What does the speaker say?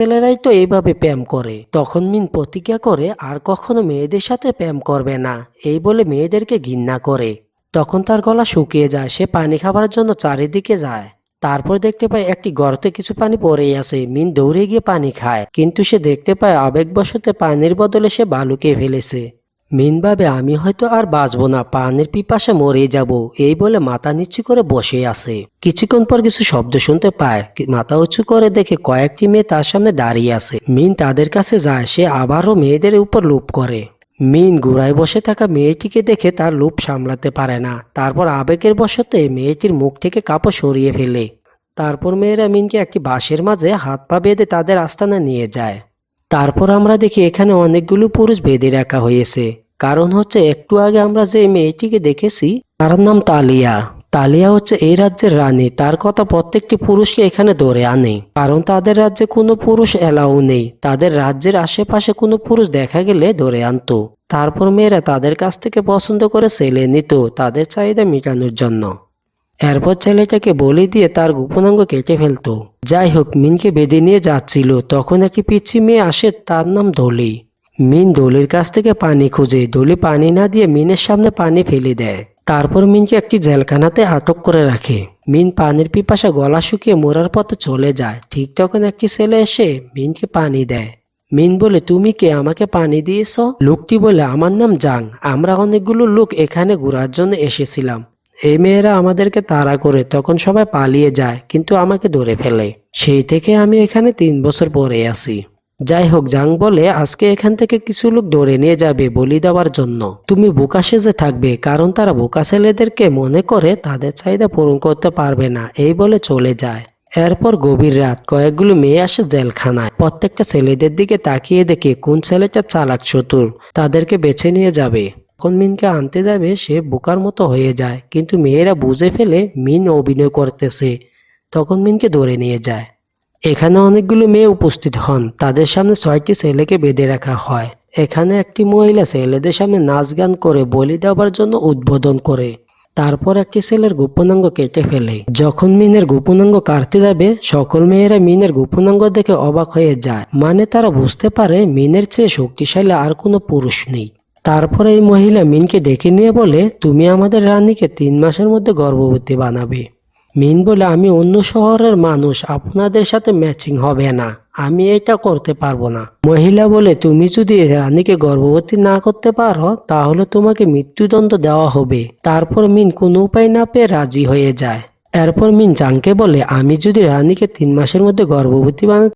ছেলেরাই তো এইভাবে প্রেম করে। তখন মিন প্রতিজ্ঞা করে আর কখনো মেয়েদের সাথে প্রেম করবে না, এই বলে মেয়েদেরকে ঘৃণা করে। তখন তার গলা শুকিয়ে যায়, সে পানি খাবার জন্য চারিদিকে যায়। তারপর দেখতে পায় একটি গর্তে কিছু পানি পড়েই আছে। মিন দৌড়ে গিয়ে পানি খায়, কিন্তু সে দেখতে পায় আবেগবশত পানির বদলে সে বালু খেয়ে ফেলেছে। মিন ভাবে আমি হয়তো আর বাঁচবো না, পানির পিপাসে মরে যাব, এই বলে মাথা নিচু করে বসে আছে। কিছুক্ষণ পর কিছু শব্দ শুনতে পায়, মাথা উঁচু করে দেখে কয়েকটি মেয়ে তার সামনে দাঁড়িয়ে আছে। মিন তাদের কাছে যায়, সে আবারও মেয়েদের উপর লোভ করে। মিন ঘোড়ায় বসে থাকা মেয়েটিকে দেখে তার লোভ সামলাতে পারে না, তারপর আবেগের বশতে মেয়েটির মুখ থেকে কাপড় সরিয়ে ফেলে। তারপর মেয়েরা মিনকে একটি বাঁশের মাঝে হাত পা বেঁধে তাদের আস্তানায় নিয়ে যায়। তারপর আমরা দেখি এখানে অনেকগুলো পুরুষ বেঁধে রাখা হয়েছে। কারণ হচ্ছে একটু আগে আমরা যে মেয়েটিকে দেখেছি তার নাম তালিয়া। তালিয়া হচ্ছে এই রাজ্যের রানী, তার কথা প্রত্যেকটি পুরুষকে এখানে ধরে আনে, কারণ তাদের রাজ্যে কোনো পুরুষ এলাও নেই। তাদের রাজ্যের আশেপাশে কোনো পুরুষ দেখা গেলে ধরে আনতো। তারপর মেয়েরা তাদের কাছ থেকে পছন্দ করে ছেলে নিত তাদের চাহিদা মেটানোর জন্য। এরপর ছেলেটাকে বলি দিয়ে তার গোপনাঙ্গ কেটে ফেলতো। যাই হোক, মিনকে বেঁধে নিয়ে যাচ্ছিল, তখন একটি পিচ্ছি মেয়ে আসে, তার নাম দলি। মিন দলির কাছ থেকে পানি খুঁজে, দলি পানি না দিয়ে মিনের সামনে পানি ফেলে দেয়। তারপর মিনকে একটি জেলখানাতে আটক করে রাখে। মিন পানির পিপাসা গলা শুকিয়ে মরার পথে চলে যায়। ঠিক তখন একটি ছেলে এসে মিনকে পানি দেয়। মিন বলে, তুমি কে, আমাকে পানি দিয়েছ? লোকটি বলে, আমার নাম জাং, আমরা অনেকগুলো লোক এখানে ঘোরার জন্য এসেছিলাম। এই মেয়েরা আমাদেরকে তাড়া করে, তখন সবাই পালিয়ে যায়, কিন্তু আমাকে ধরে ফেলে। সেই থেকে আমি এখানে 3 বছর পরে আছি। যাই হোক, জাং বলে আজকে এখান থেকে কিছু লোক ধরে নিয়ে যাবে বলি দেওয়ার জন্য। তুমি বোকা সেজে থাকবে, কারণ তারা বোকা ছেলেদেরকে মনে করে তাদের চাহিদা পূরণ করতে পারবে না, এই বলে চলে যায়। এরপর গভীর রাত, কয়েকগুলো মেয়ে আসে জেলখানায়। প্রত্যেকটা ছেলেদের দিকে তাকিয়ে দেখে কোন ছেলেটা চালাক চতুর, তাদেরকে বেছে নিয়ে যাবে। যখন মিনকে আনতে যাবে সে বোকার মতো হয়ে যায়, কিন্তু মেয়েরা বুঝে ফেলে মিন অভিনয় করতেছে। তখন মিনকে ধরে নিয়ে যায়। এখানে অনেকগুলো মেয়ে উপস্থিত হন, তাদের সামনে 6টি ছেলেকে বেঁধে রাখা হয়। এখানে একটি মহিলা ছেলেদের সামনে নাচ গান করে বলি দেওয়ার জন্য উদ্বোধন করে। তারপর একটি ছেলের গোপনাঙ্গ কেটে ফেলে। যখন মিনের গোপনাঙ্গ কাটতে যাবে, সকল মেয়েরা মিনের গোপনাঙ্গ দেখে অবাক হয়ে যায়, মানে তারা বুঝতে পারে মিনের চেয়ে শক্তিশালী আর কোনো পুরুষ নেই। তারপরে এই মহিলা মিনকে ডেকে নিয়ে বলে, তুমি আমাদের রানীকে 3 মাসের মধ্যে গর্ভবতী বানাবে। মিন বলে, আমি অন্য শহরের মানুষ, আপনাদের সাথে ম্যাচিং হবে না, আমি এটা করতে পারবো না। মহিলা বলে, তুমি যদি রানীকে গর্ভবতী না করতে পারো তাহলে তোমাকে মৃত্যুদণ্ড দেওয়া হবে। তারপর মিন কোনো উপায় না পেয়ে রাজি হয়ে যায়। এরপর মিন জাংকে বলে, আমি যদি রানীকে 3 মাসের মধ্যে গর্ভবতী বানাতে